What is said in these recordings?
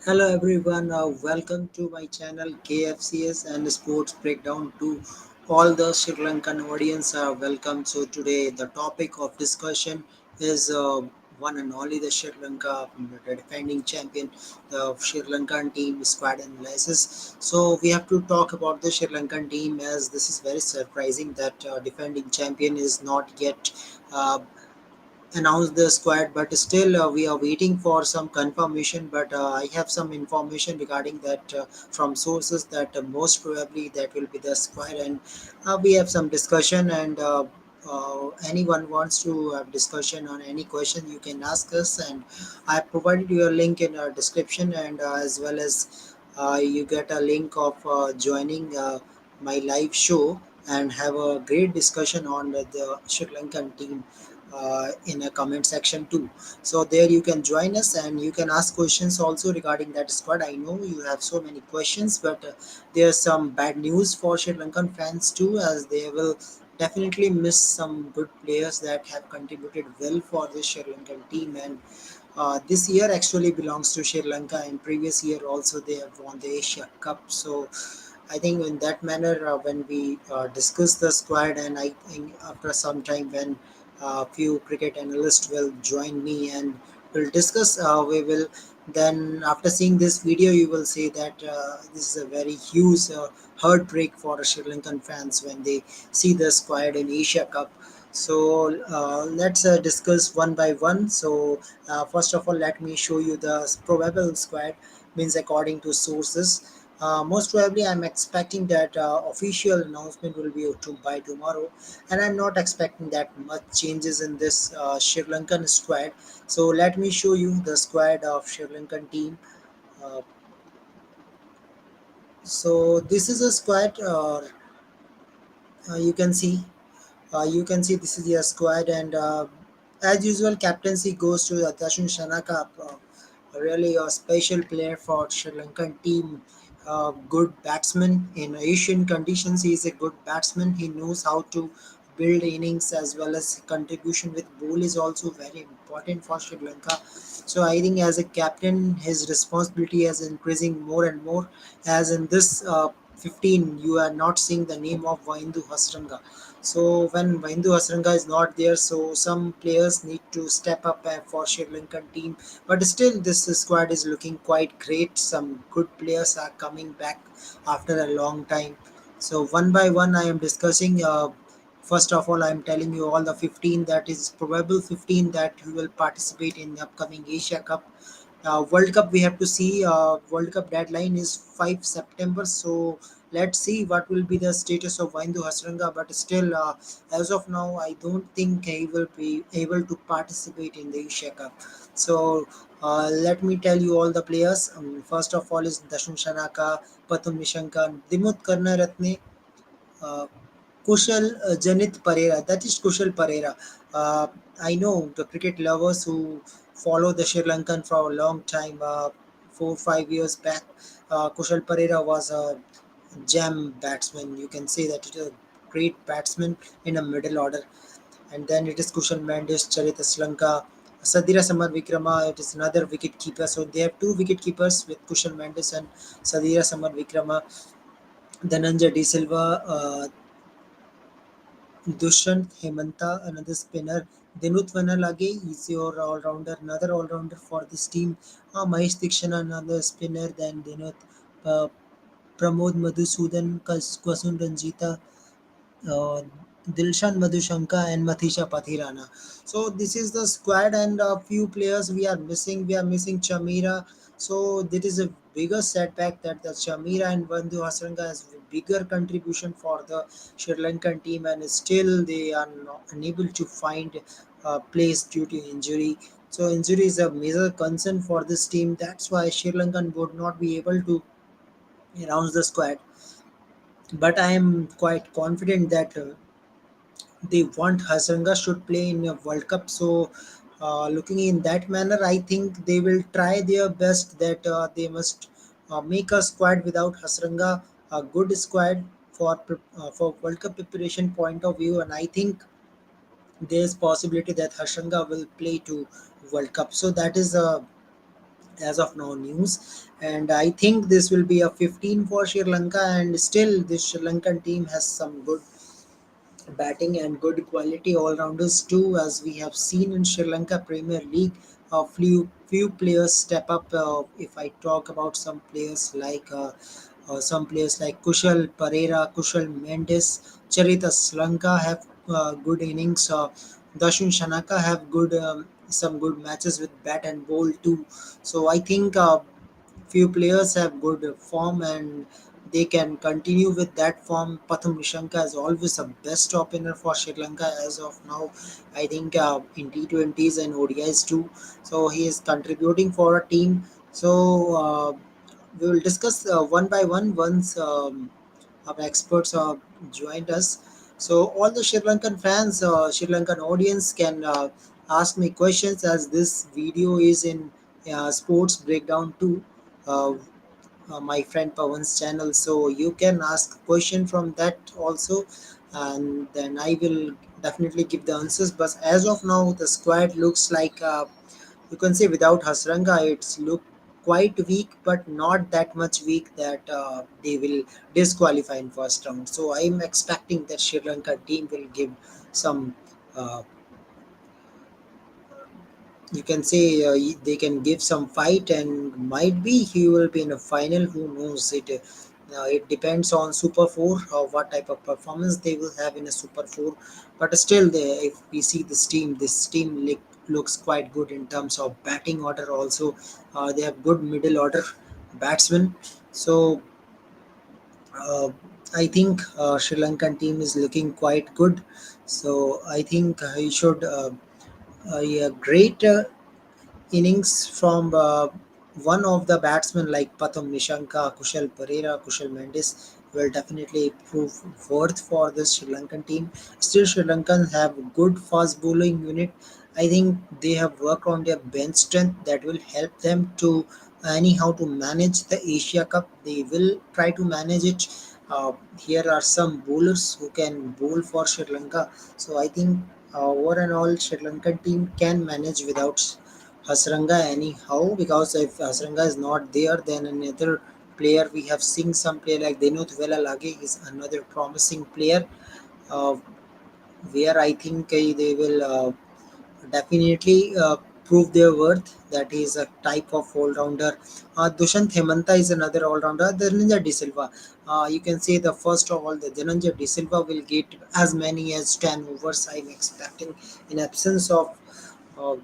Hello everyone, welcome to my channel KFCS and Sports Breakdown to all the Sri Lankan audience. Welcome. So today the topic of discussion is one and only the Sri Lanka the defending champion, the Sri Lankan team squad analysis. So we have to talk about the Sri Lankan team as this is very surprising that defending champion is not yet uh, announced the squad, but still we are waiting for some confirmation. But I have some information regarding that from sources that most probably that will be the squad, and we have some discussion. And anyone wants to have discussion on any question, you can ask us, and I provided you a link in our description, and as well as you get a link of joining my live show and have a great discussion on the Sri Lankan team in a comment section too. So there you can join us and you can ask questions also regarding that squad. I know you have so many questions, but there's some bad news for Sri Lankan fans too, as they will definitely miss some good players that have contributed well for the Sri Lankan team. And this year actually belongs to Sri Lanka, and previous year also they have won the Asia Cup. So I think in that manner, when we discuss the squad, and I think after some time when a few cricket analysts will join me and we'll discuss, we will then after seeing this video, you will say that this is a very huge heartbreak for Sri Lankan fans when they see the squad in Asia Cup. So let's discuss one by one. So first of all, let me show you the probable squad. Means according to sources, most probably, I'm expecting that official announcement will be by tomorrow, and I'm not expecting that much changes in this Sri Lankan squad. So let me show you the squad of Sri Lankan team. Uh, so this is a squad, you can see. You can see this is your squad, and as usual, captaincy goes to Dashin Shanaka, really a special player for Sri Lankan team. Good batsman in Asian conditions. He is a good batsman. He knows how to build innings as well as contribution with ball is also very important for Sri Lanka. So I think as a captain, his responsibility is increasing more and more. As in this 15, you are not seeing the name of Vaindu Hasranga. So when Vaindu Hasranga is not there, so some players need to step up for Sri Lankan team. But still, this squad is looking quite great. Some good players are coming back after a long time. So one by one, I am discussing. First of all, I am telling you all the 15 that is probable 15 that who will participate in the upcoming Asia Cup. World Cup we have to see. World Cup deadline is 5 September. So let's see what will be the status of Vaindu Hasranga. But still, as of now, I don't think he will be able to participate in the Asia Cup. So let me tell you all the players. First of all is Dashun Shanaka, Patum Nishanka, Dimut Karnaratne, uh, Kushal Janit Pereira. That is Kushal Pereira. Uh, I know the cricket lovers who follow the Sri Lankan for a long time, 4 5 years back. Kushal Pereira was a gem batsman. You can say that it is a great batsman in a middle order. And then it is Kushal Mendes, Charita Slanka, Sadira Samar Vikrama. It is another wicket keeper. So they have two wicket keepers with Kushal Mendes and Sadira Samar Vikrama. Dhananjay De Silva, Dushyant Hemanta, another spinner. Dinut Vanalage is your all-rounder, another all-rounder for this team. Mahesh Dikshana, another spinner. Then Dinut, uh, Pramod Madhusudan, Kwasun Ranjita, uh, Dilshan Madhushanka, and Mathisha Pathirana. So this is the squad, and a few players we are missing. We are missing Chamira. So this is a bigger setback that the Chamira and Bandhu Hasranga has a bigger contribution for the Sri Lankan team, and still they are not unable to find a place due to injury. So injury is a major concern for this team. That's why Sri Lankan would not be able to announce the squad. But I am quite confident that they want Hasranga should play in a World Cup. So, looking in that manner, I think they will try their best that they must make a squad without Hasranga, a good squad for World Cup preparation point of view. And I think there's possibility that Hasranga will play to World Cup. So that is a as of now news. And I think this will be a 15 for Sri Lanka, and still this Sri Lankan team has some good batting and good quality all-rounders too, as we have seen in Sri Lanka Premier League. A few players step up. If I talk about some players like Kushal Pereira, Kushal Mendes, Charita Slanka have good innings. Dashun Shanaka have good some good matches with bat and ball too. So I think few players have good form and they can continue with that form. Patham Nishanka is always the best opener for Sri Lanka as of now. I think in T20s and ODIs too. So he is contributing for a team. So we will discuss one by one once our experts joined us. So all the Sri Lankan fans, Sri Lankan audience can ask me questions, as this video is in sports breakdown too. Uh, my friend Pawan's channel, so you can ask question from that also, and then I will definitely give the answers. But as of now, the squad looks like you can say without Hasranga, it's look quite weak, but not that much weak that they will disqualify in first round. So I'm expecting that Sri Lanka team will give some. Uh, you can say they can give some fight, and might be he will be in a final. Who knows? It depends on Super 4 or what type of performance they will have in a Super 4. But still, if we see this team looks quite good in terms of batting order. Also, they have good middle order batsmen. So uh, I think Sri Lankan team is looking quite good. So I think he should. A great innings from one of the batsmen like Patham Nishanka, Kushal Pereira, Kushal Mendes will definitely prove worth for this Sri Lankan team. Still, Sri Lankans have good fast bowling unit. I think they have worked on their bench strength that will help them to anyhow to manage the Asia Cup. They will try to manage it. Here are some bowlers who can bowl for Sri Lanka. So I think over and all, Sri Lankan team can manage without Hasranga anyhow, because if Hasranga is not there, then another player we have seen some player like Denut Vela Lage is another promising player, uh, where I think they will definitely prove their worth. That is a type of all-rounder. Dushant Hemanta is another all-rounder. Dhananjay De Silva. You can say the first of all, the Dhananjay De Silva will get as many as 10 overs. I'm expecting in absence of uh,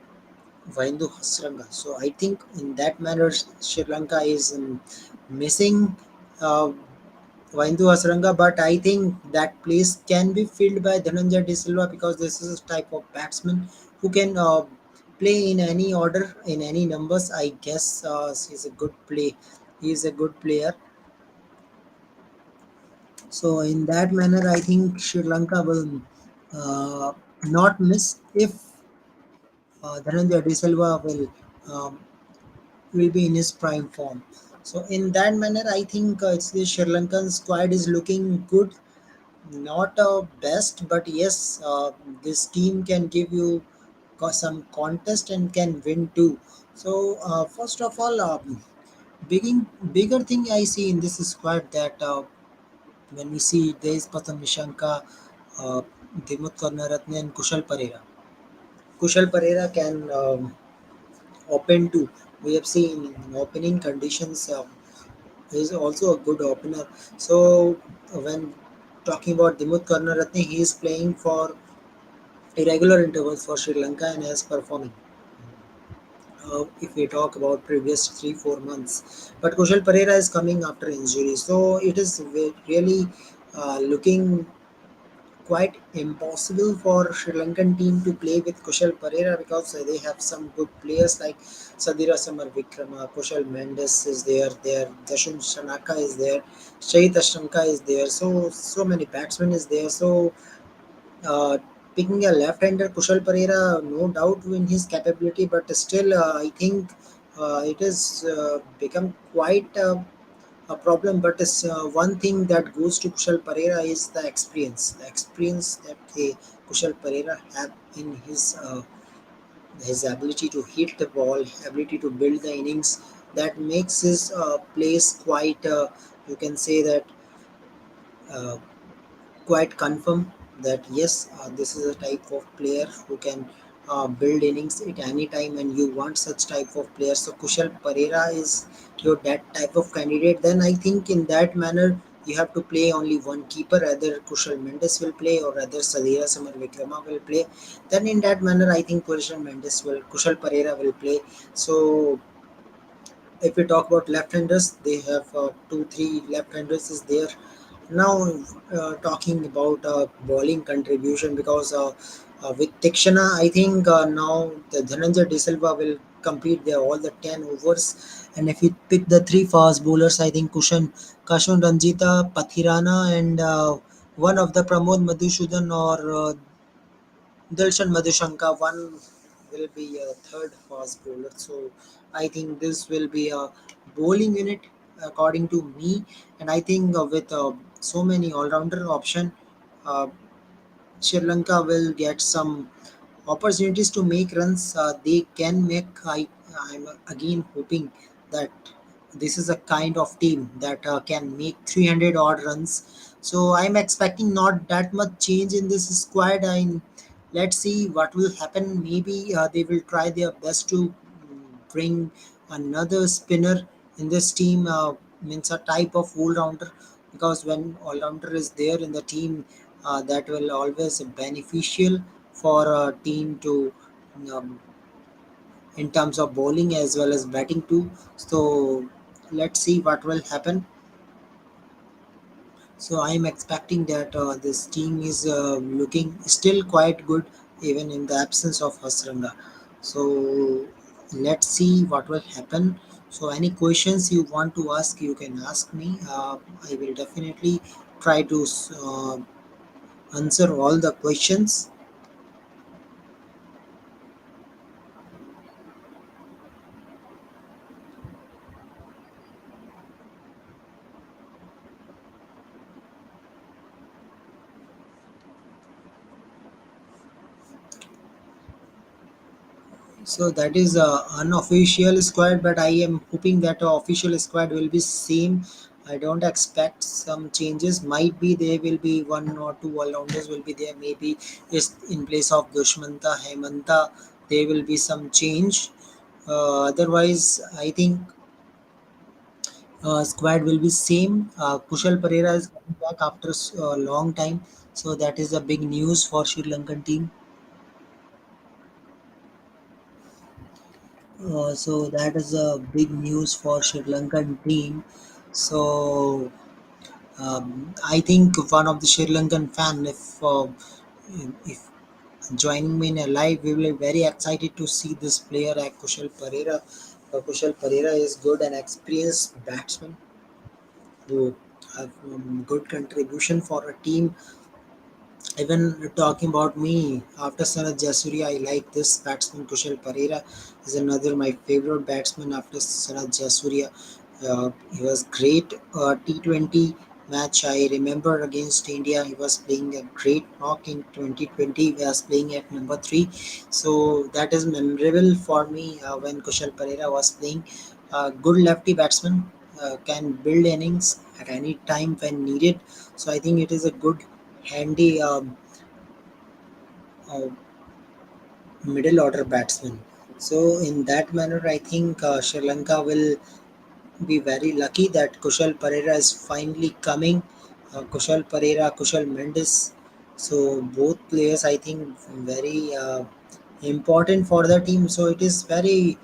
Vaindu Hasranga. So I think in that manner, Sri Lanka is missing uh, Vaindu Hasranga, but I think that place can be filled by Dhananjay De Silva, because this is a type of batsman who can play in any order, in any numbers. I guess he's a good play. He is a good player. So in that manner, I think Sri Lanka will not miss if Dhananjay De Silva um, will be in his prime form. So in that manner, I think it's the Sri Lankan squad is looking good. Not best, but yes, this team can give you some contest and can win too. So first of all, bigger thing I see in this squad that when we see there is Patham Nishanka, Dimut Karnaratne and Kushal Pereira. Kushal Pereira can open too. We have seen in opening conditions. He is also a good opener. So when talking about Dimut Karnaratne, he is playing for irregular intervals for Sri Lanka and is performing. If we talk about previous 3 4 months, but Kushal Pereira is coming after injury, so it is really looking quite impossible for Sri Lankan team to play with Kushal Pereira, because they have some good players like Sadira Samar Vikrama, Kushal Mendes is there, Dashun Shanaka is there, Shahid Ashramka is there, so many batsmen is there. So uh, picking a left-hander Kushal Pereira, no doubt in his capability, but still I think it has become quite a problem. But one thing that goes to Kushal Pereira is the experience that Kushal Pereira have in his his ability to hit the ball, ability to build the innings, that makes his place quite. You can say that. Uh, Quite confirm that yes, this is a type of player who can build innings at any time, and you want such type of player. So Kushal Pereira is your that type of candidate. Then I think in that manner you have to play only one keeper. Either Kushal Mendes will play or rather Sadira Samar Vikrama will play. Then in that manner, I think Kushal Pereira will play. So if we talk about left-handers, they have two, three left-handers is there. Now, talking about bowling contribution, because with Tikshana, I think now the Dhananjay De Silva will complete all the 10 overs. And if you pick the three fast bowlers, I think Kashun Ranjita, Pathirana, and one of the Pramod Madhusudhan or Darshan Madhushanka, one will be a third fast bowler. So I think this will be a bowling unit according to me. And I think with so many all-rounder option, uh, Sri Lanka will get some opportunities to make runs. They can make. I'm again hoping that this is a kind of team that can make 300 odd runs. So I'm expecting not that much change in this squad. And let's see what will happen. Maybe they will try their best to bring another spinner in this team. Means a type of all-rounder, because when all-rounder is there in the team, that will always beneficial for a team to um, in terms of bowling as well as batting too. So let's see what will happen. So I'm expecting that this team is looking still quite good even in the absence of Hasranga. So let's see what will happen. So any questions you want to ask, you can ask me. I will definitely try to answer all the questions. So that is a unofficial squad, but I am hoping that the official squad will be same. I don't expect some changes. Might be there will be one or two all-rounders will be there. Maybe is in place of Dushmanta, Hemanta, there will be some change. Otherwise, I think squad will be same. Kushal Pereira is coming back after a long time, so that is a big news for Sri Lankan team. So that is a big news for Sri Lankan team. So I think one of the Sri Lankan fan, if joining me in a live, we will be very excited to see this player at Kushal Pereira. Kushal Pereira is good and experienced batsman who have good contribution for a team. Even talking about me, after Sanat Jasuria, I like this batsman. Kushal Pereira is another my favorite batsman after Sanat Jasuria. He was great T20 match. I remember against India, he was playing a great knock in 2020. He was playing at number three, so that is memorable for me when Kushal Pereira was playing. Good lefty batsman, can build innings at any time when needed. So I think it is a good handy uh, middle order batsman. So in that manner, I think Sri Lanka will be very lucky that Kushal Pereira is finally coming. Kushal Pereira, Kushal Mendes. So both players, I think, very important for the team. So it is very.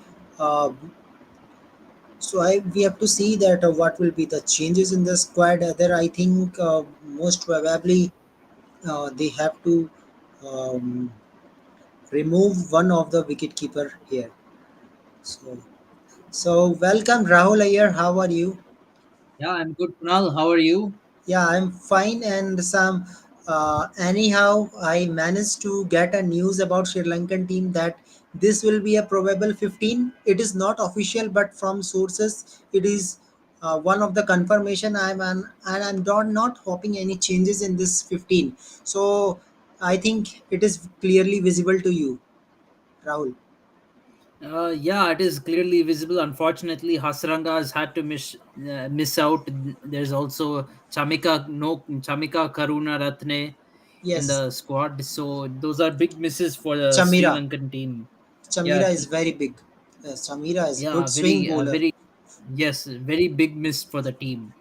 So we have to see that what will be the changes in the squad. Other, I think, most probably they have to. Um, Remove one of the wicketkeeper here. So, so welcome Rahul here. How are you? Yeah, I'm good, Kunal. How are you? Yeah, I'm fine. And some anyhow, I managed to get a news about Sri Lankan team that this will be a probable 15. It is not official, but from sources, it is one of the confirmation. And I'm not hoping any changes in this 15. So I think it is clearly visible to you, Rahul. Yeah, it is clearly visible. Unfortunately, Hasranga has had to miss out. There's also Chamika Karuna Ratne in Yes, the squad. So those are big misses for the Sri Chamira. Lankan team. Yeah, Chamira is very big. Yes, Chamira is good yeah, swing bowler. very yes, very big miss for the team.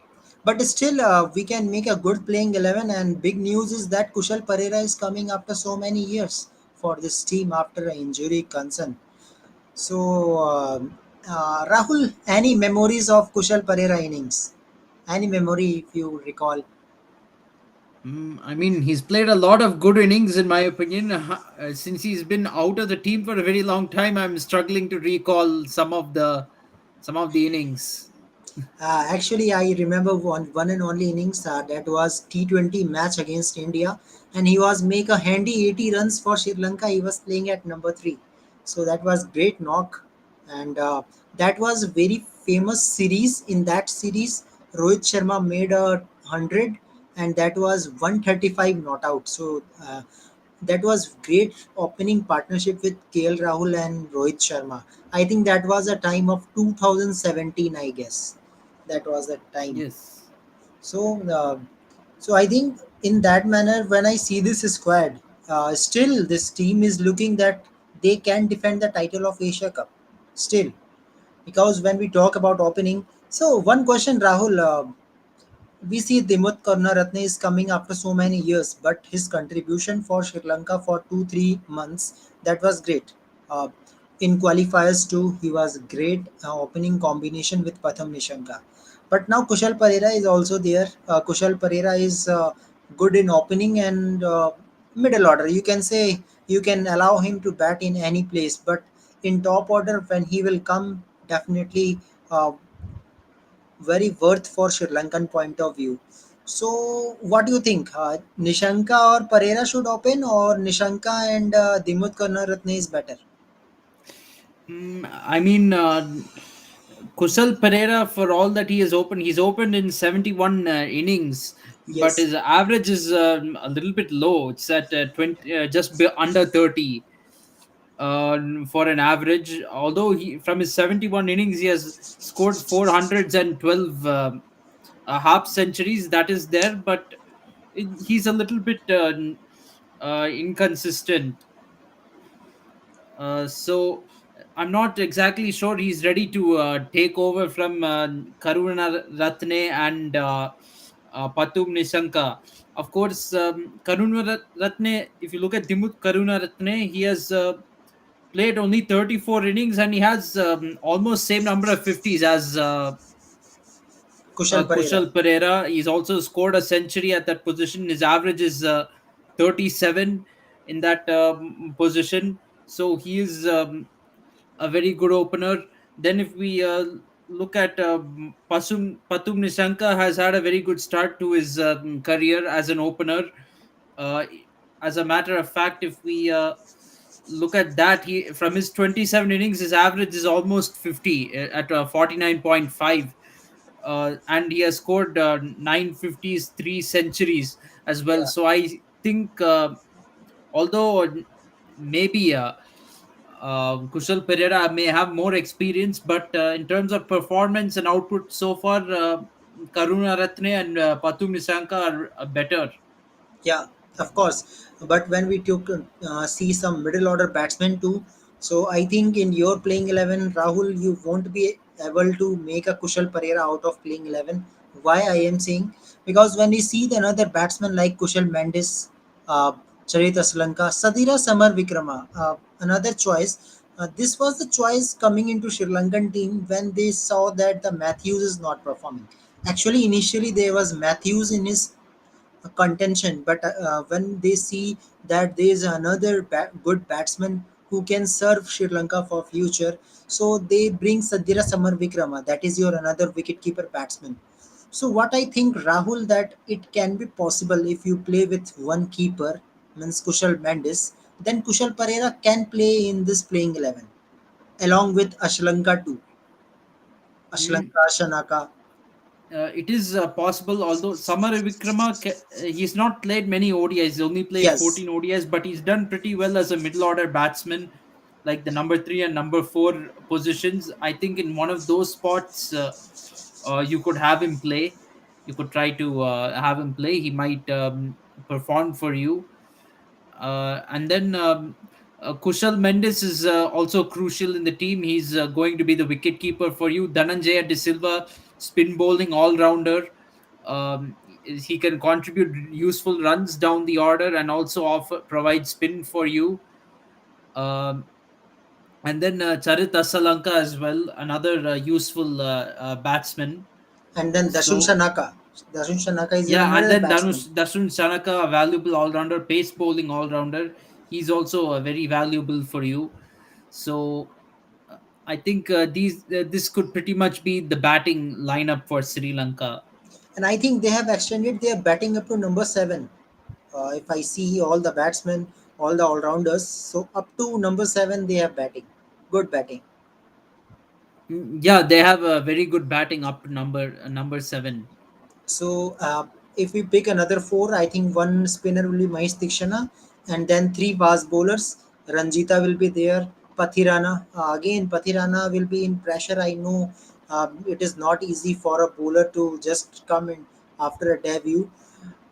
But still, we can make a good playing 11. And big news is that Kushal Pereira is coming after so many years for this team after an injury concern. So, Rahul, any memories of Kushal Pereira innings? Any memory if you recall? I mean, he's played a lot of good innings, in my opinion. Since he's been out of the team for a very long time, I'm struggling to recall some of the innings. Actually, I remember one and only innings that was T20 match against India, and he was make a handy 80 runs for Sri Lanka. He was playing at number three, so that was great knock, and that was very famous series. In that series, Rohit Sharma made a 100, and that was 135 not out. So that was great opening partnership with KL Rahul and Rohit Sharma. I think that was a time of 2017, I guess. That was the time. Yes. So, so I think in that manner, when I see this squad, still this team is looking that they can defend the title of Asia Cup. Still, because when we talk about opening, so one question, Rahul. We see Dimut Karunaratne is coming after so many years, but his contribution for Sri Lanka for 2 3 months that was great. Uh, in qualifiers too, he was great opening combination with Patham Nishanka. But now Kushal Pereira is also there. Kushal Pereira is good in opening and middle order. You can say you can allow him to bat in any place, but in top order when he will come, definitely uh, very worth for Sri Lankan point of view. So, what do you think? Nishanka or Pereira should open, or Nishanka and Dimut Karnaratne is better? I mean, Kusal Pereira, for all that he has opened, he's opened in 71 innings, but Yes, his average is a little bit low. It's at 20, under 30 for an average. Although from his 71 innings, he has scored 412 half centuries. That is there, but he's a little bit inconsistent. So I'm not exactly sure he's ready to take over from Karuna Ratne and Patum Nishanka. Of course, Karuna Ratne, if you look at Dimut Karuna Ratne, he has played only 34 innings and he has almost same number of 50s as Kushal Pereira. Kushal Pereira. He's also scored a century at that position. His average is 37 in that position. So he is a very good opener. Then, if we look at Patum Nishanka, has had a very good start to his career as an opener. Uh, as a matter of fact, if we look at that, he from his 27 innings, his average is almost 50 at 49.5. And he has scored 950s, 3 centuries as well. Yeah, So I think, although maybe Kushal Pereira may have more experience, but in terms of performance and output so far, Karuna Ratne and Patum Nisanka are better. yeah, of course. But when we took see some middle order batsmen too, so I think in your playing 11, Rahul, you won't be able to make a Kushal Pereira out of playing 11. Why I am saying, because when we see the another batsmen like Kushal Mendes, Charita Srilanka, Sadira Samar Vikrama, another choice. This was the choice coming into Sri Lankan team when they saw that the Matthews is not performing. Actually, initially there was Matthews in his contention, but when they see that there is another good batsman who can serve Sri Lanka for future, so they bring Sadira Samar Vikrama. That is your another wicketkeeper batsman. So what I think, Rahul, that it can be possible if you play with one keeper, means Kushal Mendes, then Kushal Pereira can play in this playing 11 along with Ashlanka too. Mm, Ashlanka, Shanaka. it is possible, although Samar Vikrama, he's not played many ODIs, he's only played Yes, 14 ODIs, but he's done pretty well as a middle order batsman. like the number 3 and number 4 positions. I think in one of those spots, you could have him play. You could try to have him play. He might perform for you. And then Kushal Mendes is also crucial in the team. He's going to be the wicket keeper for you. Dhananjaya De Silva, spin bowling all rounder. He can contribute useful runs down the order and also offer provide spin for you. Um, and then Charit Asalanka as well, another useful batsman. And then So Dasun Shanaka is yeah, and another then batsman. Dasun Chanaka, a valuable all rounder, pace bowling all rounder. He's also very valuable for you. So I think these this could pretty much be the batting lineup for Sri Lanka. And I think they have extended their batting up to number 7. If I see all the batsmen, all the all-rounders, so up to number 7 they have batting, good batting. Yeah, they have a very good batting up to number 7. So if we pick another 4, I think one spinner will be Mahesh Dikshana, and then 3 fast bowlers. Ranjita will be there. Pathirana, again Pathirana will be in pressure. I know it is not easy for a bowler to just come in after a debut,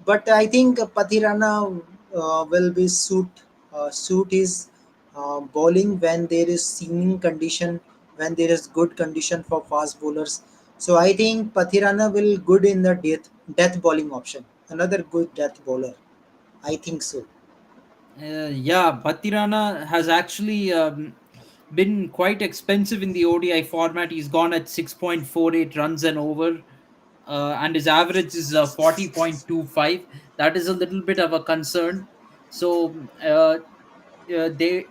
but I think Pathirana will be suit his bowling when there is seaming condition, when there is good condition for fast bowlers. So I think Pathirana will good in the death bowling option. Another good death bowler. I think so. Yeah, Batirana has actually been quite expensive in the ODI format. He's gone at 6.48 runs and over, and his average is 40.25. That is a little bit of a concern. So they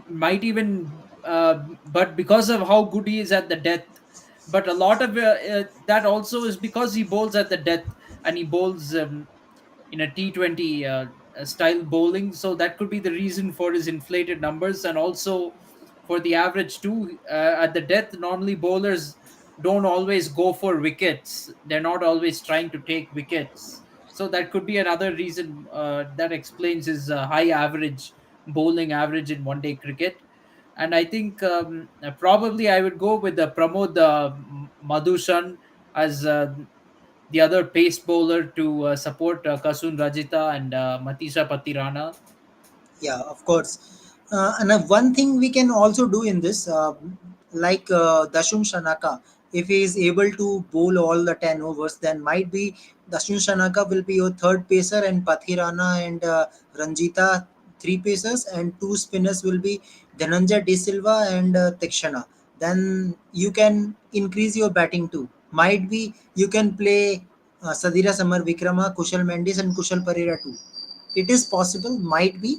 might even, but because of how good he is at the death, but a lot of that also is because he bowls at the death, and he bowls in a T20 style bowling. So that could be the reason for his inflated numbers, and also for the average too. At the death, normally bowlers don't always go for wickets. They're not always trying to take wickets. So that could be another reason that explains his high average bowling average in one day cricket. And I think probably I would go with the Pramod Madhushan as the other pace bowler to support Kasun Rajita and Matisha Patirana. Yeah, of course. And one thing we can also do in this, like Dashun Shanaka, if he is able to bowl all the 10 overs, then might be Dashun Shanaka will be your third pacer, and Pathirana and Ranjita three pacers, and two spinners will be Dhananjay De Silva and Tikshana. Then you can increase your batting too. Might be you can play Sadira Samar Vikrama, Kushal Mendes, and Kushal Pereira too. It is possible, might be.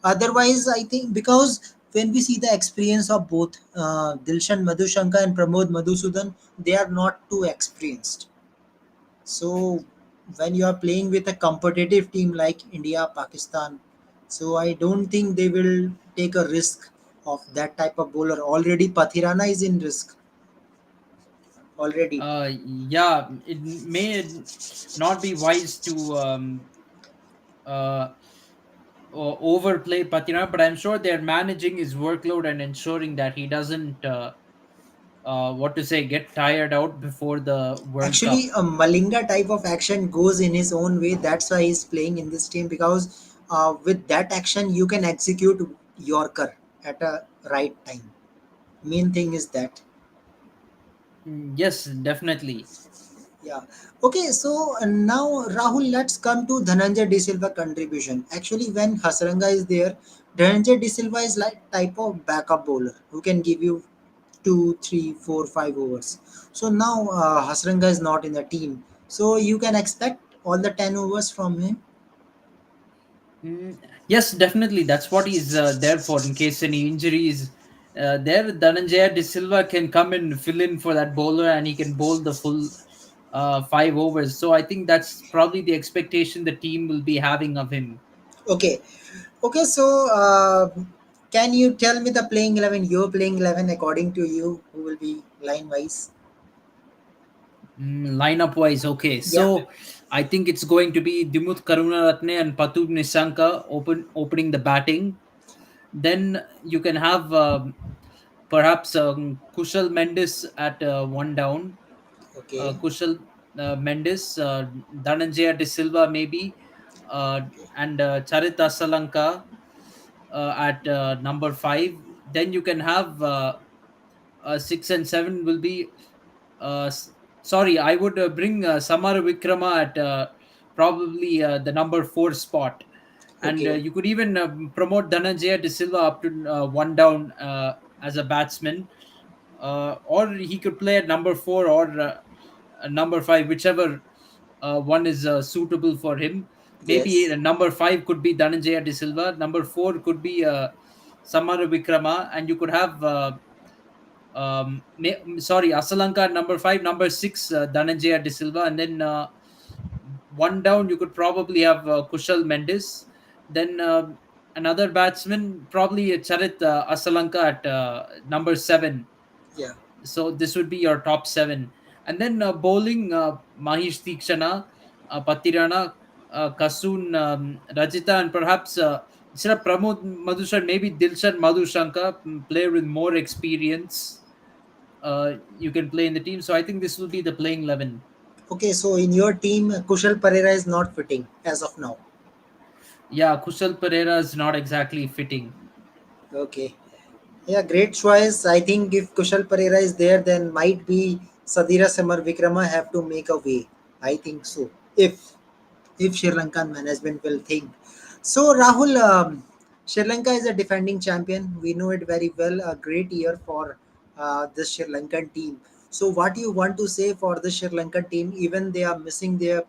Otherwise, I think because when we see the experience of both Dilshan Madhushanka and Pramod Madhusudan, they are not too experienced. So when you are playing with a competitive team like India, Pakistan, so I don't think they will take a risk of that type of bowler. Already Pathirana is in risk already. Yeah, it may not be wise to uh, overplay Patirana, but I'm sure they're managing his workload and ensuring that he doesn't, what to say, get tired out before the World Actually, Cup. a Malinga type of action goes in his own way. That's why he's playing in this team, because with that action you can execute Yorker at a right time. Main thing is that. Yes, definitely. Yeah. Okay. So now Rahul, let's come to Dhananjay De Silva contribution. Actually, when Hasranga is there, Dhananjay De Silva is like type of backup bowler who can give you 2, 3, 4, 5 overs. So now Hasranga is not in the team. So you can expect all the 10 overs from him. Mm, yes, definitely. That's what he's there for in case any injuries. There, Dhananjaya De Silva can come and fill in for that bowler, and he can bowl the full 5 overs. So I think that's probably the expectation the team will be having of him. Okay. Okay. So can you tell me the playing 11? Your playing 11 according to you, who will be line wise? Lineup wise, okay. Yeah. So I think it's going to be Dimut Karunaratne and Patu Nisanka opening the batting. Then you can have perhaps Kushal Mendes at one down. Okay. Kushal Mendes, Dhananjaya De Silva maybe, uh, Okay. and Charit Asalanka at number five. Then you can have six and seven will be. Uh, s- Sorry, I would bring Samar Vikrama at probably the number four spot, and Okay. you could even promote Dhananjaya De Silva up to one down as a batsman, or he could play at number four or number five, whichever one is suitable for him. Maybe Yes. number five could be Dhananjaya De Silva, number four could be Samara Vikrama, and you could have sorry, Asalanka at number five, number six Dhananjaya De Silva, and then one down you could probably have Kushal Mendes, then another batsman probably Charit Asalanka at number seven. Yeah. So this would be your top seven, and then bowling Mahish Tikshana, Patirana, Kasun, Rajita, and perhaps instead of Pramod Madhushan, maybe Dilshan Madhushanka, player with more experience. You can play in the team. So I think this will be the playing 11. Okay. So in your team, Kushal Pereira is not fitting as of now. Yeah, Kushal Pereira is not exactly fitting. Okay. Yeah, great choice. I think if Kushal Pereira is there, then might be Sadira Samar Vikrama have to make a way. I think so. If Sri Lankan management will think. So Rahul, Sri Lanka is a defending champion. We know it very well. A great year for the Sri Lankan team. So what you want to say for the Sri Lankan team? Even they are missing their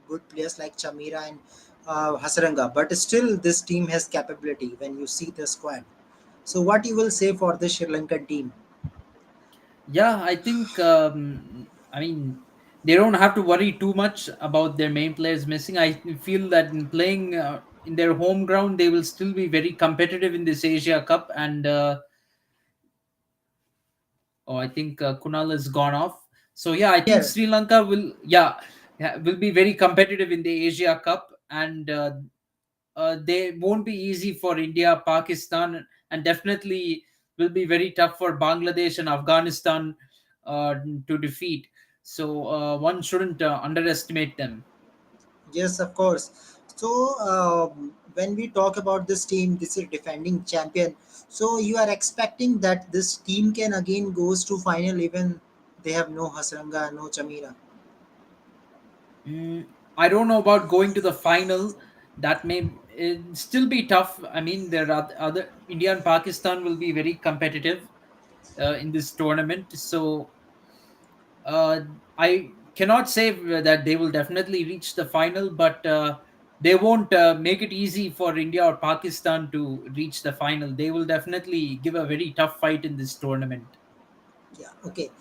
good players like Chamira and Hasaranga, but still this team has capability when you see the squad. So what you will say for the Sri Lankan team? Yeah, I think, I mean, they don't have to worry too much about their main players missing. I feel that in playing in their home ground, they will still be very competitive in this Asia Cup. And oh, I think Kunal has gone off. So yeah, I think Here, Sri Lanka will, yeah, will be very competitive in the Asia Cup, and they won't be easy for India, Pakistan, and definitely will be very tough for Bangladesh and Afghanistan to defeat. So one shouldn't underestimate them. yes, of course. So when we talk about this team, this is defending champion. So you are expecting that this team can again goes to final even they have no Hasranga, no Chamira. Mm, I don't know about going to the final. That may still be tough. I mean, there are other India and Pakistan will be very competitive in this tournament. So uh, I cannot say that they will definitely reach the final, but they won't make it easy for India or Pakistan to reach the final. They will definitely give a very tough fight in this tournament. Yeah, okay.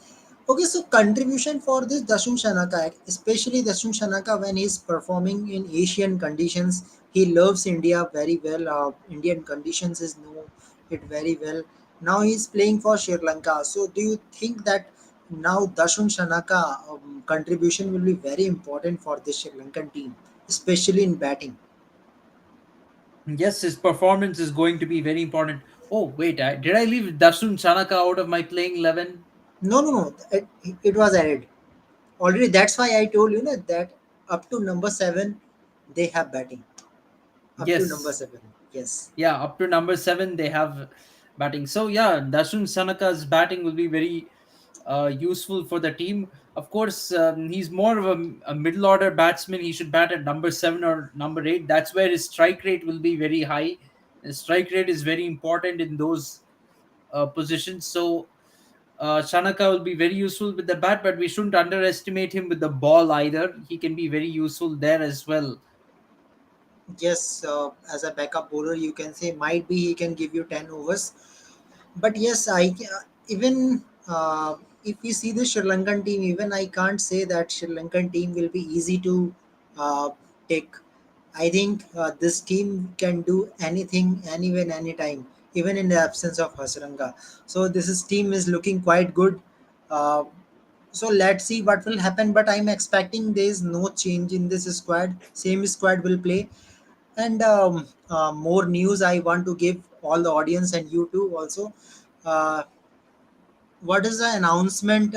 Okay, so contribution for this Dashun Shanaka, especially Dashun Shanaka when he's performing in Asian conditions, he loves India very well. Indian conditions is know it very well. Now he's playing for Sri Lanka. So do you think that now Dashun Shanaka contribution will be very important for this Sri Lankan team, especially in batting? Yes, his performance is going to be very important. Oh, wait, did I leave Dasun Chanaka out of my playing 11? No, no, no. It was added already. That's why I told you that up to number seven, they have batting. Up to number Yes. seven. Yes. Yeah, up to number seven, they have batting. So, yeah, Dasun Sanaka's batting will be very useful for the team. Of course, he's more of a middle order batsman. He should bat at number seven or number eight. That's where his strike rate will be very high. His strike rate is very important in those positions. So, Shanaka will be very useful with the bat, but we shouldn't underestimate him with the ball either. He can be very useful there as well. Yes, as a backup bowler, you can say might be he can give you 10 overs. But yes, even if we see the Sri Lankan team, even I can't say that Sri Lankan team will be easy to uh, take. I think this team can do anything, anywhere, anytime, even in the absence of Hasranga. So team is looking quite good. Uh, so let's see what will happen. But I'm expecting there is no change in this squad. Same squad will play. And more news I want to give. all the audience and you too also. Uh, what is the announcement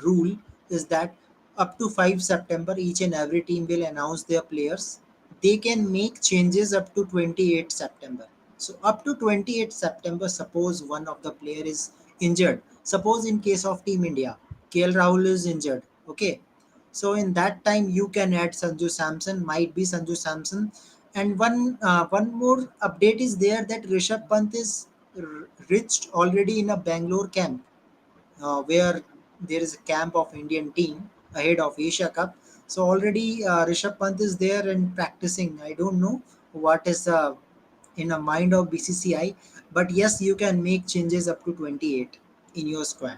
rule is that up to 5 September each and every team will announce their players. They can make changes up to 28 September. So up to 28 September, suppose one of the player is injured. Suppose in case of Team India, KL Rahul is injured. Okay. So in that time you can add Sanju Samson, might be Sanju Samson. And one more update is there that Rishabh Pant is reached already in a Bangalore camp where there is a camp of Indian team ahead of Asia Cup. So already Rishabh Pant is there and practicing. I don't know what is in a mind of BCCI, but yes, you can make changes up to 28 in your squad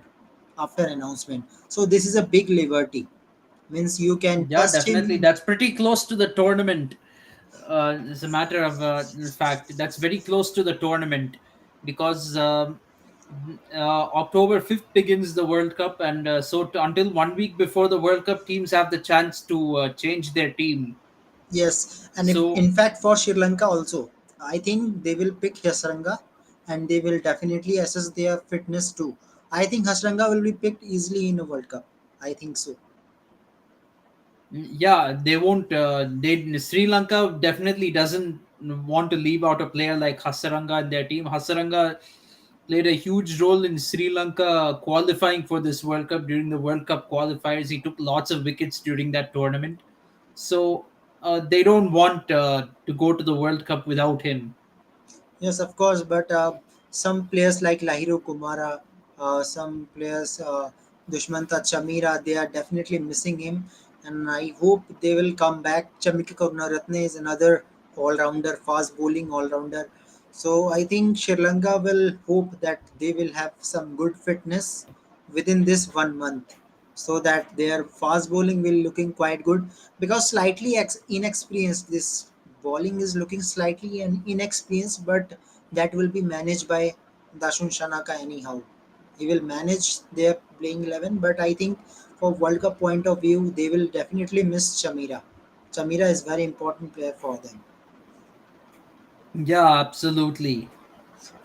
after announcement. So this is a big liberty. Means you can Yeah, test definitely. him. That's pretty close to the tournament. As a matter of fact, that's very close to the tournament because October 5th begins the World Cup, and until 1 week before the World Cup, teams have the chance to change their team. Yes, and So in fact for Sri Lanka also, I think they will pick Hasranga and they will definitely assess their fitness too. I think Hasranga will be picked easily in a World Cup. I think so. yeah, they won't. Sri Lanka definitely doesn't want to leave out a player like Hasaranga in their team. Hasaranga played a huge role in Sri Lanka qualifying for this World Cup. During the World Cup qualifiers, he took lots of wickets during that tournament. So they don't want to go to the World Cup without him. Yes, of course, but some players like Lahiru Kumara, some players, Dushmanta Chamira, they are definitely missing him, and I hope they will come back. Chamika Karunaratne is another all-rounder, fast bowling all-rounder. So I think Sri Lanka will hope that they will have some good fitness within this 1 month, so that their fast bowling will looking quite good because slightly inexperienced. This bowling is looking slightly inexperienced, but that will be managed by Dashun Shanaka anyhow. He will manage their playing 11, but I think for World Cup point of view, they will definitely miss Chamira. Chamira is very important player for them. Yeah, absolutely.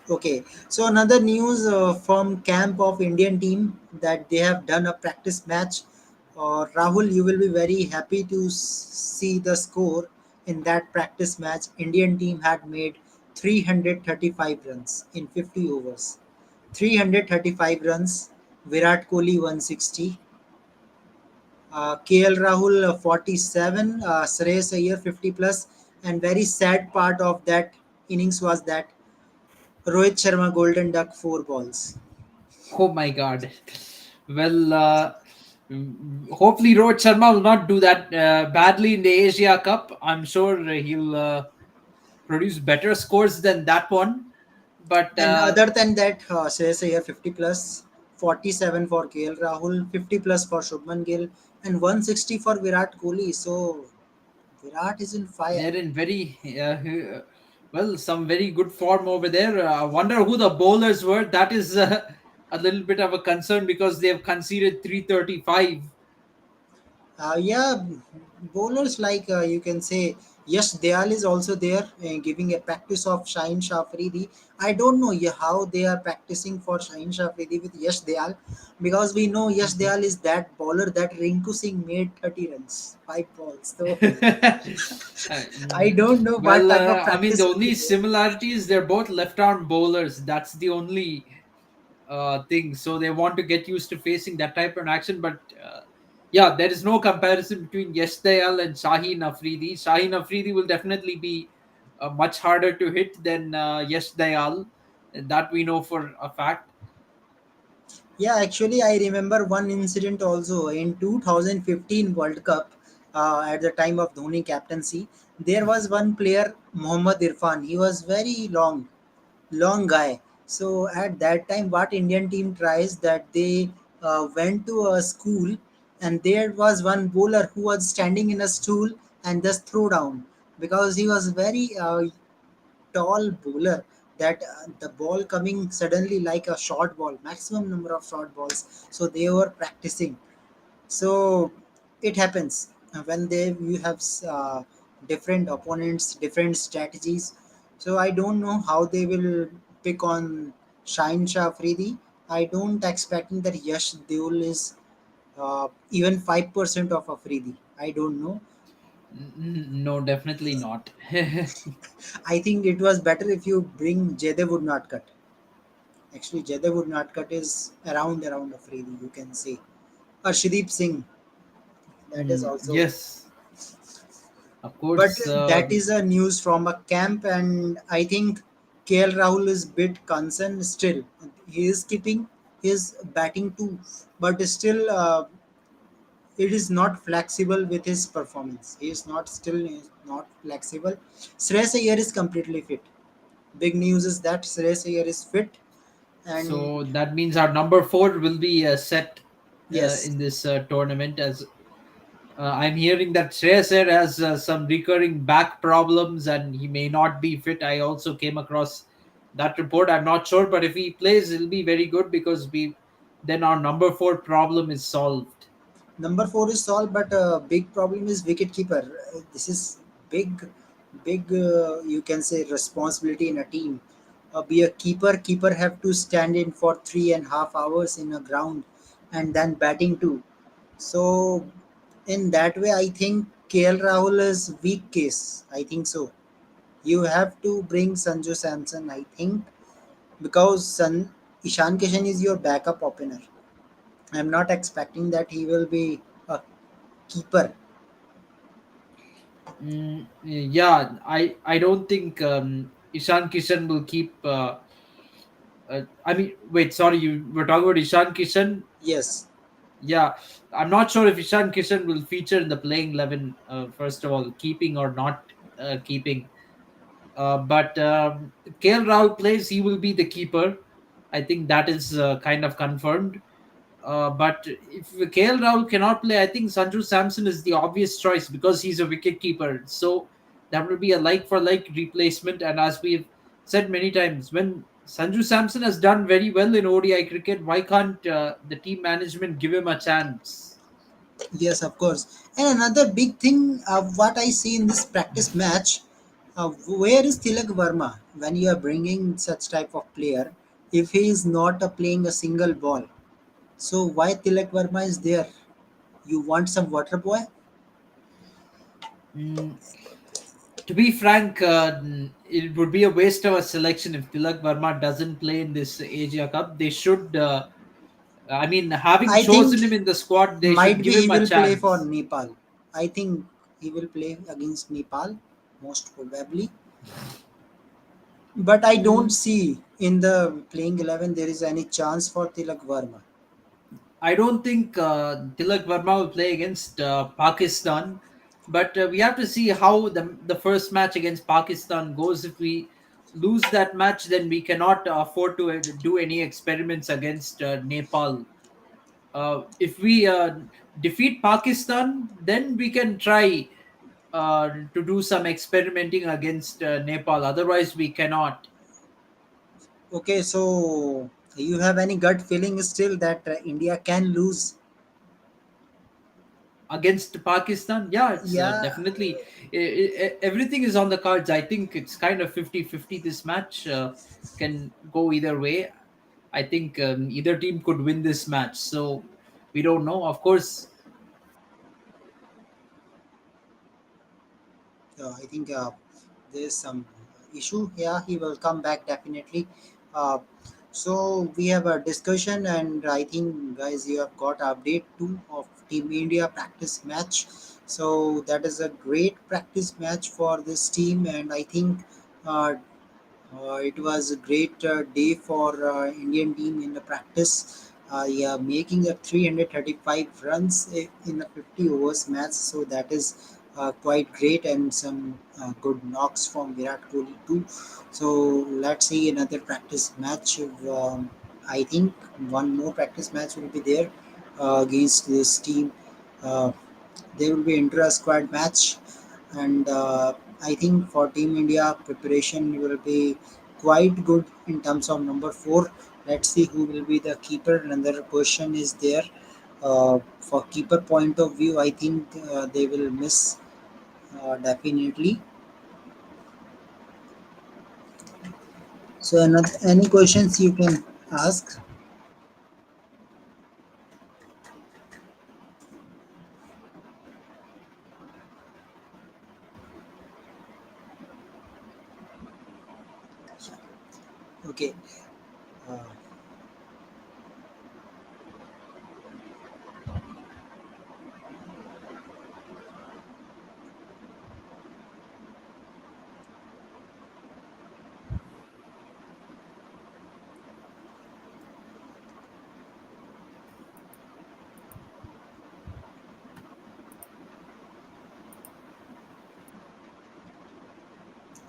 Okay, so another news from camp of Indian team that they have done a practice match. Rahul, you will be very happy to see the score in that practice match. Indian team had made 335 runs in 50 overs. 335 runs. Virat Kohli 160. KL Rahul 47. Shreyas Iyer 50 plus. And very sad part of that innings was that Rohit Sharma Golden Duck 4 balls. Oh my God. Well, hopefully Rohit Sharma will not do that badly in the Asia Cup. I'm sure he'll produce better scores than that one. But And other than that, Shreyas Iyer 50 plus, 47 for KL Rahul, 50 plus for Shubman Gill, and 160 for Virat Kohli. So Virat is in fire. they're in very well, some very good form over there. I wonder who the bowlers were. That is a little bit of a concern because they have conceded 335. Yeah, bowlers like you can say Yash Dayal is also there giving a practice of Shaheen Shah Afridi. I don't know how they are practicing for Shaheen Shah Afridi with Yash Dayal because we know Yash Dayal is that bowler that Rinku Singh made 30 runs, 5 balls. So I Mm, don't know what well, type of I mean, the practice will be only there. similarity is they're both left arm bowlers. That's the only thing. So they want to get used to facing that type of action. But yeah, there is no comparison between Yesh Dayal and Shaheen Afridi. Shaheen Afridi will definitely be much harder to hit than Yesh Dayal. That we know for a fact. Yeah, actually, I remember one incident also in 2015 World Cup at the time of Dhoni captaincy. There was one player, Mohammad Irfan. He was very long guy. So at that time, what Indian team tries that they went to a school and there was one bowler who was standing in a stool and just threw down because he was very tall bowler that the ball coming suddenly like a short ball, maximum number of short balls. So they were practicing. So it happens when they you have different opponents, different strategies. So I don't know how they will pick on Shine Shah Afridi. I don't expecting that Yash Deol is even 5% of Afridi. I don't know. No, definitely not. I think it was better if you bring Jede would not cut. Actually, Jede would not cut is around Afridi, you can say. Or Shreep Singh, that is also. Yes, of But course. that is a news from a camp, and I think KL Rahul is bit concerned still. He is keeping his batting too, but still it is not flexible with his performance. He is not still not flexible. Shreyas Iyer is completely fit. Big news is that Shreyas Iyer is fit, So and that means our number four will be set yes, in this tournament. As I'm hearing that Shreyas Iyer has some recurring back problems and he may not be fit. I also came across that report. I'm not sure, but if he plays, it'll be very good because we then our number four problem is solved. number four is solved, but big problem is wicket keeper. This is big. You can say responsibility in a team. Be a keeper. Keeper have to stand in for 3.5 hours in a ground, and then batting too. So in that way, I think KL Rahul is weak case. I think so. You have to bring Sanju Samson. I think because Ishan Kishan is your backup opener. I'm not expecting that he will be a keeper. Yeah, I don't think Ishan Kishan will keep. I mean, wait, sorry, you were talking about Ishan Kishan. Yes, Yeah, I'm not sure if Ishan Kishan will feature in the playing 11. First of all, keeping or not keeping. But KL Rahul plays, he will be the keeper. I think that is kind of confirmed. But if KL Rahul cannot play, I think Sanju Samson is the obvious choice because he's a wicket keeper. So that would be a like for like replacement. And as we've said many times, when Sanju Samson has done very well in ODI cricket, why can't the team management give him a chance? yes, of course. And another big thing, what I see in this practice match, where is Tilak Verma when you are bringing such type of player? If he is not playing a single ball, so why Tilak Verma is there? You want some water boy? Mm, to be frank, it would be a waste of a selection if Tilak Verma doesn't play in this Asia Cup. They should, I mean, having I think chosen him in the squad, they should might be give he him a will play for chance. Nepal. I think he will play against Nepal, most probably. But I don't Mm, see in the playing 11 there is any chance for Tilak Verma. I don't think Tilak Verma will play against Pakistan, but we have to see how the first match against Pakistan goes. If we lose that match, then we cannot afford to do any experiments against Nepal. If we defeat Pakistan, then we can try to do some experimenting against Nepal. Otherwise, we cannot. Okay, so you have any gut feeling still that India can lose? Against Pakistan, yeah, it's Yeah, definitely everything is on the cards. I think it's kind of 50-50. This match can go either way. I think either team could win this match, so we don't know, of course. I think there's some issue. Yeah, he will come back definitely. Uh, so we have a discussion, and I think guys, you have got update too of Team India practice match. So that is a great practice match for this team, and I think uh, it was a great day for Indian team in the practice. Yeah, making a 335 runs in a 50 overs match. So that is quite great, and some good knocks from Virat Kohli too. So let's see another practice match. I think one more practice match will be there against this team. Uh, there will be intra squad match, and I think for Team India preparation will be quite good in terms of number four. Let's see who will be the keeper. Another question is there. For keeper point of view, I think they will miss definitely. So another, any questions you can ask? Okay. Uh,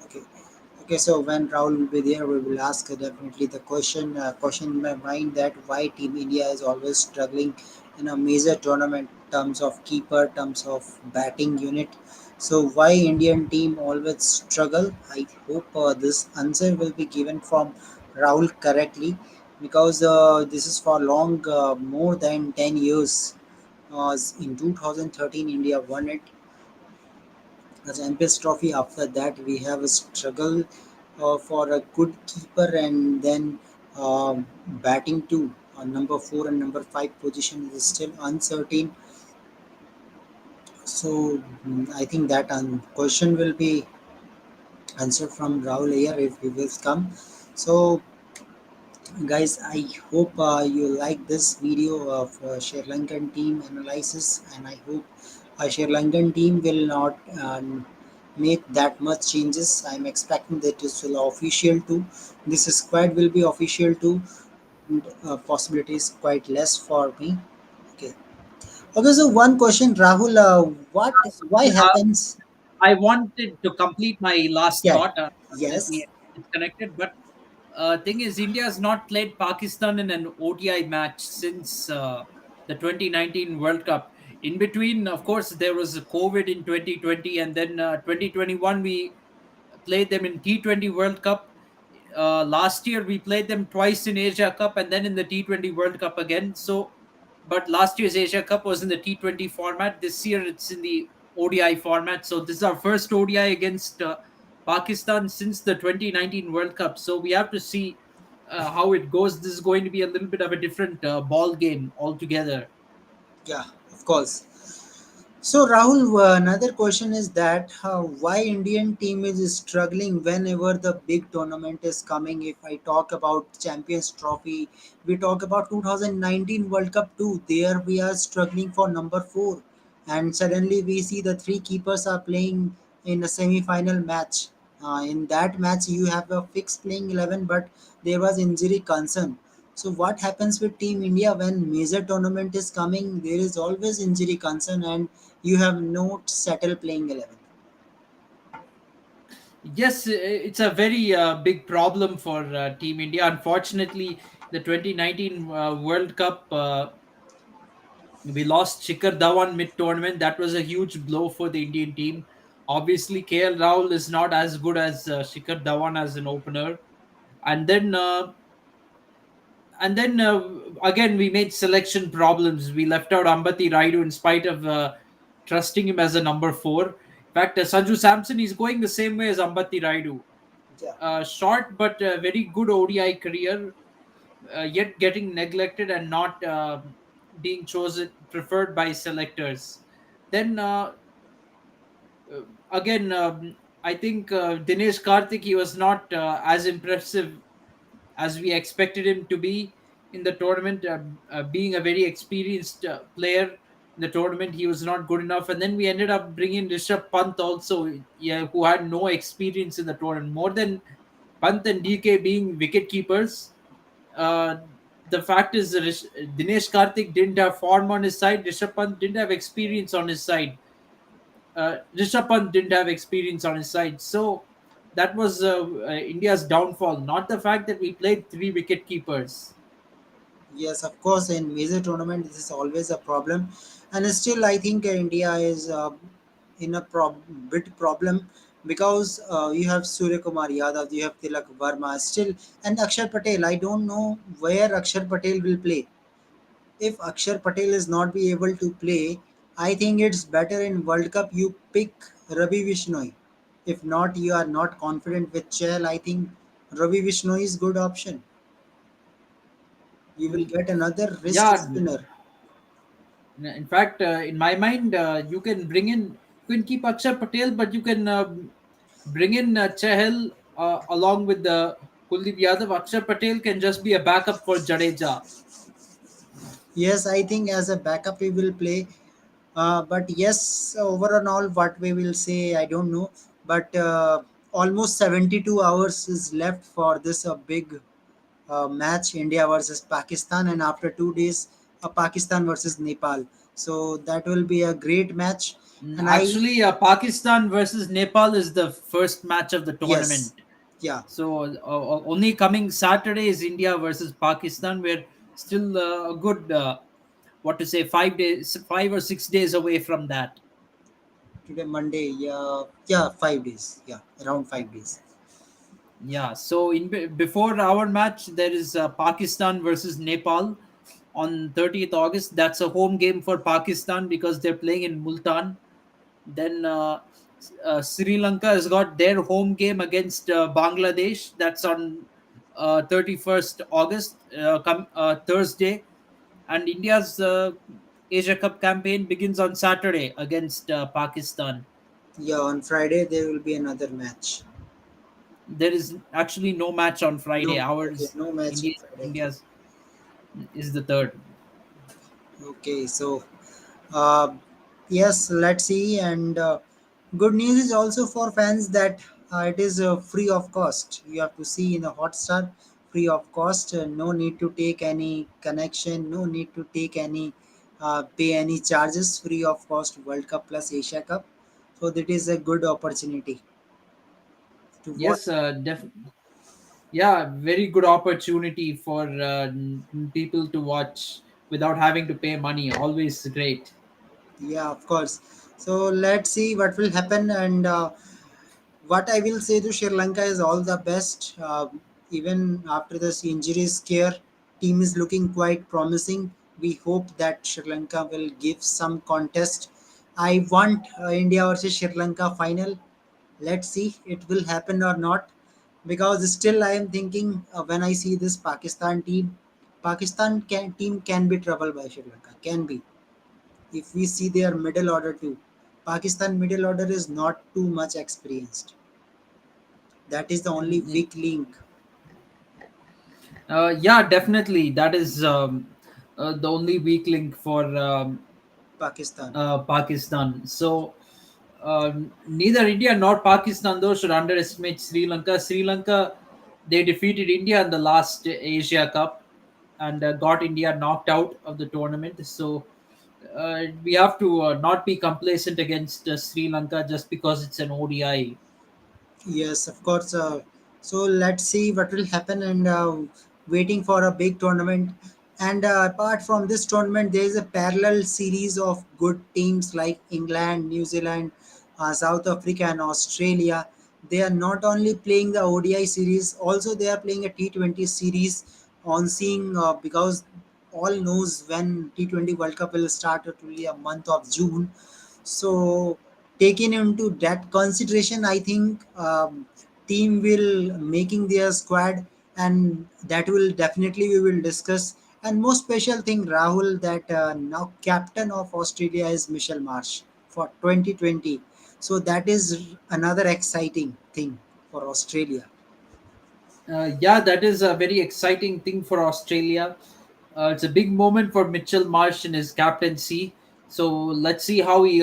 okay. Okay, so when Rahul will be there, we will ask definitely the question in my mind that why Team India is always struggling in a major tournament terms of keeper, terms of batting unit. So why Indian team always struggle? I hope this answer will be given from Rahul correctly because this is for long, more than 10 years. In 2013, India won it the Champions Trophy. After that, we have a struggle for a good keeper and then batting too. Number four and number five position is still uncertain. So I think that question will be answered from Rahul here if he will come. So guys, I hope you like this video of Sri Lankan team analysis, and I hope Sri Lankan team will not make that much changes. I'm expecting that this will official too. This squad will be official too. And, possibility is quite less for me. Okay. Okay. So one question, Rahul. What? Why So, happens? I wanted to complete my last Yeah. thought. Yes. Unfortunately, it's connected. But thing is, India has not played Pakistan in an ODI match since the 2019 World Cup. In between, of course, there was COVID in 2020, and then 2021 we played them in T20 World Cup. Last year we played them twice in Asia Cup and then in the T20 World Cup again. So, but last year's Asia Cup was in the T20 format. This year it's in the ODI format. So this is our first ODI against Pakistan since the 2019 World Cup. So we have to see how it goes. This is going to be a little bit of a different ball game altogether. Yeah. Of course. So Rahul, another question is that why Indian team is struggling whenever the big tournament is coming. If I talk about Champions Trophy, we talk about 2019 World Cup too. There we are struggling for number four, and suddenly we see the three keepers are playing in a semi-final match. In that match, you have a fixed playing 11, but there was injury concern. So what happens with Team India when major tournament is coming? There is always injury concern and you have no settled playing 11. Yes, it's a very big problem for Team India. Unfortunately, the 2019 World Cup, we lost Shikhar Dhawan mid tournament. That was a huge blow for the Indian team. Obviously, KL Rahul is not as good as Shikhar Dhawan as an opener. And then again we made selection problems. We left out Ambati Raidu in spite of trusting him as a number four. In fact, Sanju Samson is going the same way as Ambati Raidu. Yeah. Short but very good ODI career, yet getting neglected and not being chosen preferred by selectors. Then again, I think Dinesh Karthik, he was not as impressive as we expected him to be in the tournament. Being a very experienced player in the tournament, he was not good enough. And then we ended up bringing Rishabh Pant also, yeah, who had no experience in the tournament. More than Pant and DK being wicket keepers, uh, the fact is Dinesh Karthik didn't have form on his side. Rishabh Pant didn't have experience on his side. Rishabh Pant didn't have experience on his side. So that was India's downfall, not the fact that we played three wicket keepers. Yes, of course, in major tournament, this is always a problem. And still, I think India is in a bit problem because you have Surya Kumar Yadav, you have Tilak Verma, still, and Akshar Patel. I don't know where Akshar Patel will play. If Akshar Patel is not be able to play, I think it's better in World Cup you pick Ravi Vishnoi. If not, you are not confident with Chel. I think Ravi Vishnu is good option. You will Mm, get another wrist yeah, spinner. in fact, in my mind, you can keep Akshay Patel, but you can bring in Chahal along with the Kuldeep Yadav. Akshay Patel can just be a backup for Jadeja. Yes, I think as a backup we will play. But yes, overall, what we will say, I don't know. But almost 72 hours is left for this big match, India versus Pakistan, and after 2 days, Pakistan versus Nepal. So that will be a great match. And I, Actually, Pakistan versus Nepal is the first match of the yes, tournament. yeah, So only coming Saturday is India versus Pakistan. We're still a good, what to say, 5 days, 5 or 6 days away from that. today Monday, yeah, yeah, 5 days, yeah, around 5 days. Yeah. So before our match, there is Pakistan versus Nepal on 30th August. That's a home game for Pakistan because they're playing in Multan. Then Sri Lanka has got their home game against Bangladesh. That's on 31st August, Thursday. And India's Asia Cup campaign begins on Saturday against Pakistan. Yeah, on Friday there will be another match. There is actually no match on Friday. No, okay, Ours, no match on India, Friday. India's is the third. Okay, so uh, yes, let's see. And good news is also for fans that it is free of cost. You have to see in a Hotstar, free of cost. No need to take any connection. No need to take any pay any charges. Free of cost. World Cup plus Asia Cup. So that is a good opportunity to watch. Yes, yeah, very good opportunity for people to watch without having to pay money. Always great. Yeah, of course. So let's see what will happen. And what I will say to Sri Lanka is all the best. Even after this injury scare, team is looking quite promising. We hope that Sri Lanka will give some contest. I want India versus Sri Lanka final. Let's see it will happen or not. Because still I am thinking when I see this Pakistan team, team can be troubled by Sri Lanka. Can be if we see their middle order too. Pakistan middle order is not too much experienced. That is the only Mm, weak link. yeah, definitely. That is the only weak link for Pakistan. Pakistan. So neither India nor Pakistan though should underestimate Sri Lanka. Sri Lanka, they defeated India in the last Asia Cup and got India knocked out of the tournament. So we have to not be complacent against Sri Lanka just because it's an ODI. Yes, of course. So let's see what will happen and waiting for a big tournament. And apart from this tournament, there is a parallel series of good teams like England, New Zealand, South Africa, and Australia. They are not only playing the ODI series, also they are playing a T20 series on seeing because all knows when T20 World Cup will start. It will be a month of June. So taking into that consideration, I think team will making their squad, and that will definitely we will discuss. And most special thing, Rahul, that now captain of Australia is Michelle Marsh for 2020. So that is another exciting thing for Australia. Yeah, that is a very exciting thing for Australia. It's a big moment for Mitchell Marsh in his captaincy. So let's see how he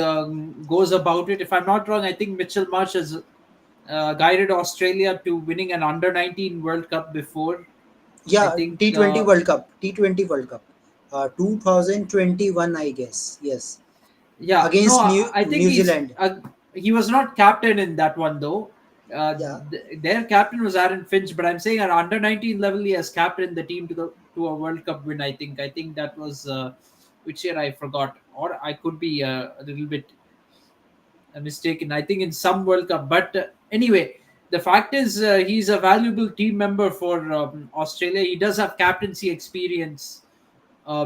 goes about it. If I'm not wrong, I think Mitchell Marsh has guided Australia to winning an under 19 World Cup before. I Yeah, think, T20 World Cup, T20 World Cup, 2021, I guess. Yes, yeah, no, against I think New Zealand. he was not captain in that one though. Yeah. Their captain was Aaron Finch, but I'm saying at under 19 level he has captained the team to a World Cup win. I think that was which year I forgot, or I could be a little bit mistaken. I think in some World Cup, but anyway, the fact is he's a valuable team member for Australia. He does have captaincy experience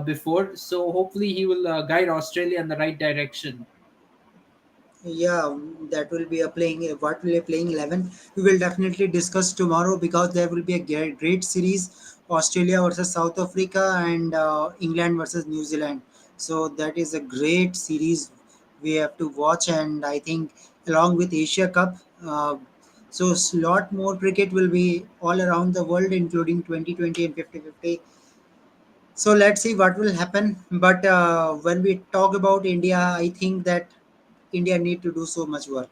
before, so hopefully he will guide Australia in the right direction. Yeah, that will be a playing. What will be playing 11? We will definitely discuss tomorrow because there will be a great series: Australia versus South Africa and England versus New Zealand. So that is a great series we have to watch, and I think along with Asia Cup. So lot more cricket will be all around the world, including 2020 and 50-50. So let's see what will happen. But when we talk about India, I think that India need to do so much work,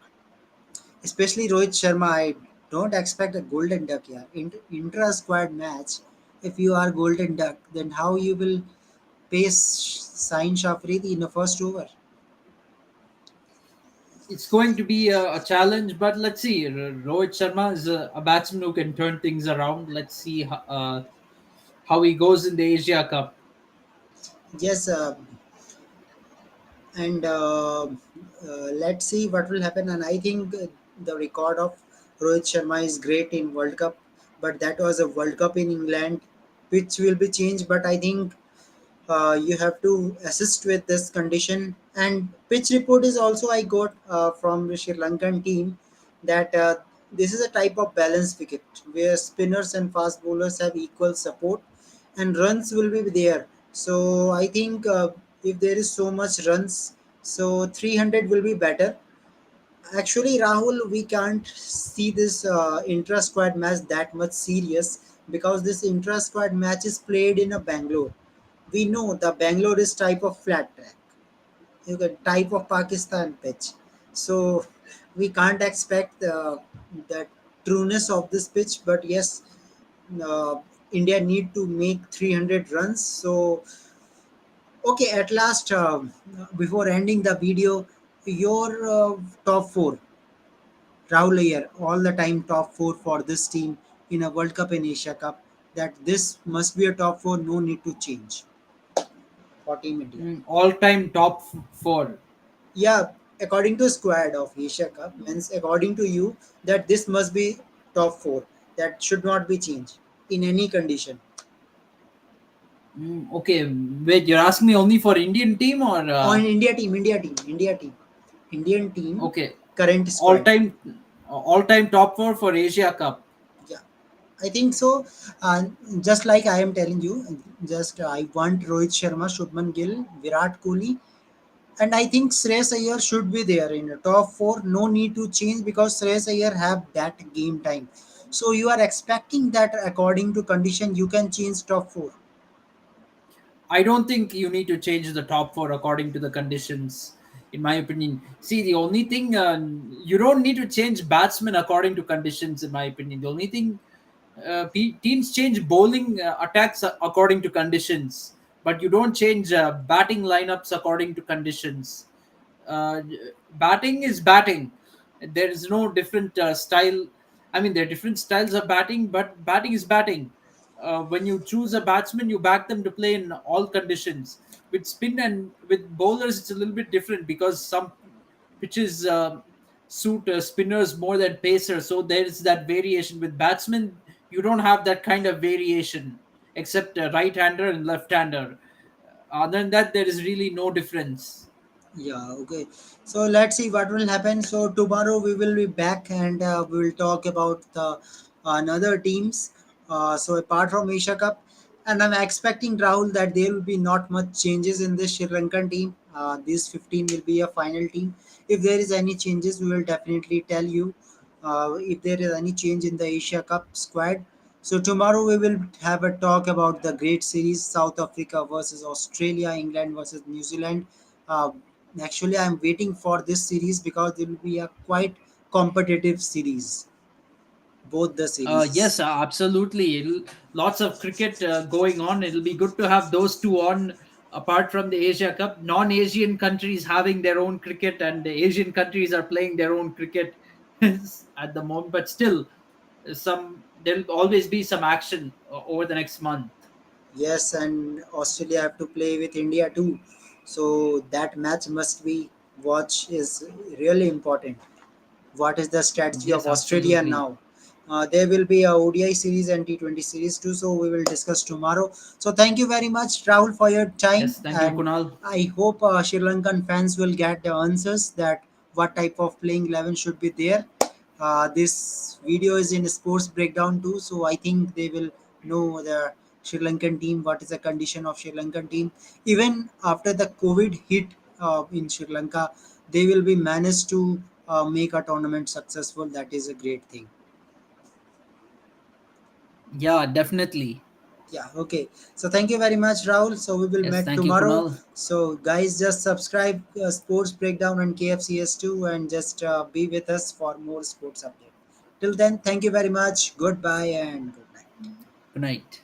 especially Rohit Sharma. I don't expect a golden duck here. Intra squad match. If you are golden duck, then how you will pace Sain Shafridi in the first over? It's going to be a challenge, but let's see. Rohit Sharma is a batsman who can turn things around. Let's see how he goes in the Asia Cup. Yes, and let's see what will happen. And I think the record of Rohit Sharma is great in World Cup, but that was a World Cup in England, which will be changed. But I think you have to assist with this condition. And pitch report is also I got from the Sri Lankan team that this is a type of balanced wicket where spinners and fast bowlers have equal support and runs will be there. So I think if there is so much runs, so 300 will be better. Actually, Rahul, we can't see this intra squad match that much serious because this intra squad match is played in a Bangalore. We know the Bangalore is type of flat track, you get type of Pakistan pitch. So we can't expect the trueness of this pitch. But yes, India need to make 300 runs. So okay, at last, before ending the video, your top four, Rahul Iyer, all the time top four for this team in a World Cup and Asia Cup. That this must be a top four, no need to change for Team India. All-time top four. Yeah, according to squad of Asia Cup, means according to you that this must be top four. That should not be changed in any condition. Okay, wait, you're asking me only for Indian team or On Indian team, okay, current squad. all-time all-time top four for Asia Cup. Yeah, I think so. Just like I am telling you, just I want Rohit Sharma, Shubman Gill, Virat Kohli, and I think Shreyas Iyer should be there in the top four. No need to change because Shreyas Iyer have that game time. So you are expecting that according to condition you can change top four. I don't think you need to change the top four according to the conditions, in my opinion. See, the only thing you don't need to change batsmen according to conditions, in my opinion. The only thing teams change bowling attacks according to conditions, but you don't change batting lineups according to conditions. uh, Batting is batting. There is no different style. I mean, there are different styles of batting, but batting is batting. When you choose a batsman, you back them to play in all conditions. With spin and with bowlers, it's a little bit different because some pitches suit spinners more than pacers. So there is that variation. With batsmen, you don't have that kind of variation, except right-hander and left-hander. Other than that, there is really no difference. Yeah, okay. So let's see what will happen. So tomorrow we will be back and we will talk about the another teams. So apart from Asia Cup, and I'm expecting Rahul that there will be not much changes in this Sri Lankan team. This 15 will be a final team. If there is any changes, we will definitely tell you. If there is any change in the Asia Cup squad. So tomorrow we will have a talk about the great series: South Africa versus Australia, England versus New Zealand. Uh, Actually, I'm waiting for this series because it will be a quite competitive series, both the Yes, series. absolutely. Lots of cricket going on. It'll be good to have those two on. Apart from the Asia Cup, non-Asian countries having their own cricket, and the Asian countries are playing their own cricket at the moment. But still, there'll always be some action over the next month. Yes, and Australia have to play with India too. So that match must be watch is really important. What is the strategy of Yes, Australia absolutely. now? There will be a ODI series and T20 series too, so we will discuss tomorrow. So thank you very much, Rahul, for your time, Yes, thank you, and Kunal. I hope Sri Lankan fans will get the answers that what type of playing 11 should be there. This video is in sports breakdown too, so I think they will know the Sri Lankan team, what is the condition of Sri Lankan team. Even after the COVID hit in Sri Lanka, they will be managed to make a tournament successful. That is a great thing. Yeah, definitely. Yeah, okay. So thank you very much, Rahul. So we will Yes, meet thank you, tomorrow. Kunal. So guys, just subscribe Sports Breakdown on KFCS too, and just be with us for more sports update. Till then, thank you very much. Goodbye and good night. Good night.